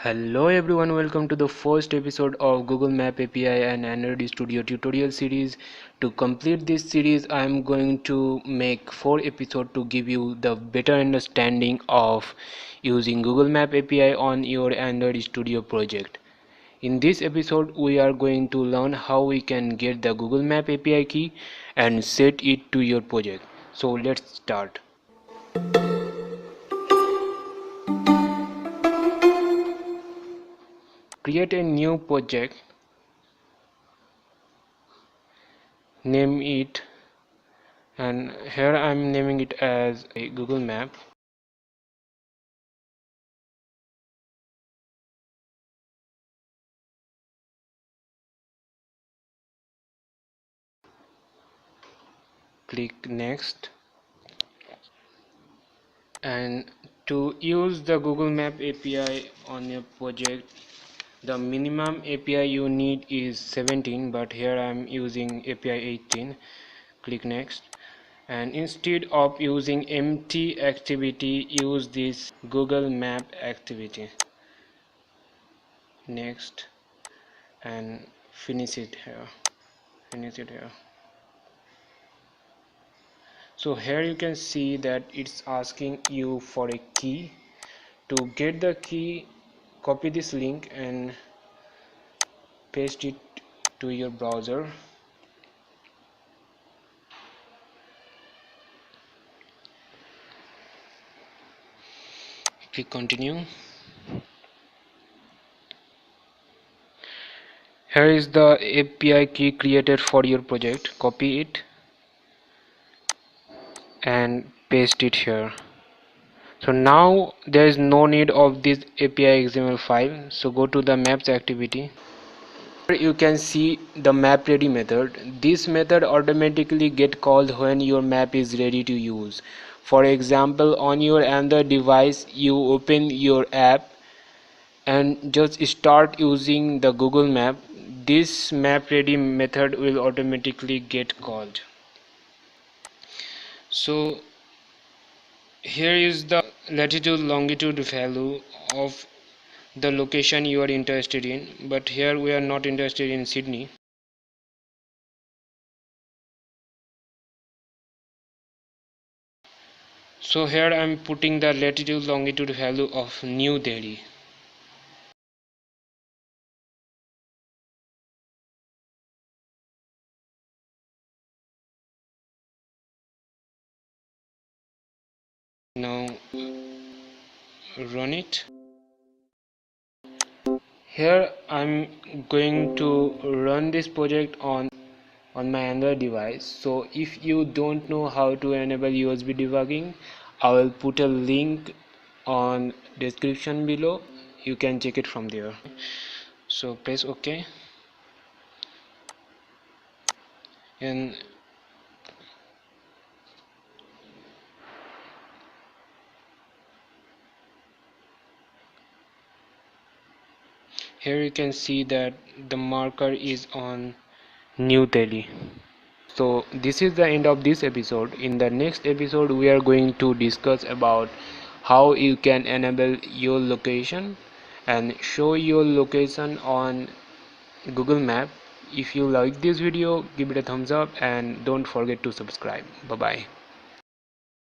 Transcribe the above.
Hello everyone, welcome to the first episode of Google Map API and Android Studio tutorial series. To complete this series, I am going to make 4 episodes to give you the better understanding of using Google Map API on your Android Studio project. In this episode, we are going to learn how we can get the Google Map API key and set it to your project. So let's start. Create a new project, name it, and here I'm naming it as a Google Map. Click next. And to use the Google Map API on your project, the minimum API you need is 17, but here I'm using API 18. Click next. And instead of using empty activity, use this Google Map activity. Next, and finish it here. So here you can see that it's asking you for a key. To get the key, copy this link and paste it to your browser. Click continue. Here is the API key created for your project. Copy it and paste it here. So now there is no need of this API XML file. So go to the maps activity. Here you can see the map ready method. This method automatically get called when your map is ready to use. For example, on your Android device, you open your app and just start using the Google Map. This map ready method will automatically get called. So here is the latitude longitude value of the location you are interested in, but here we are not interested in Sydney. So here I am putting the latitude longitude value of New Delhi. Now run it. Here I'm going to run this project on my Android device. So if you don't know how to enable USB debugging, I will put a link on description below. You can check it from there. So press OK, and here you can see that the marker is on New Delhi. So this is the end of this episode. In the next episode, we are going to discuss about how you can enable your location and show your location on Google Map. If you like this video, give it a thumbs up and don't forget to subscribe. Bye bye.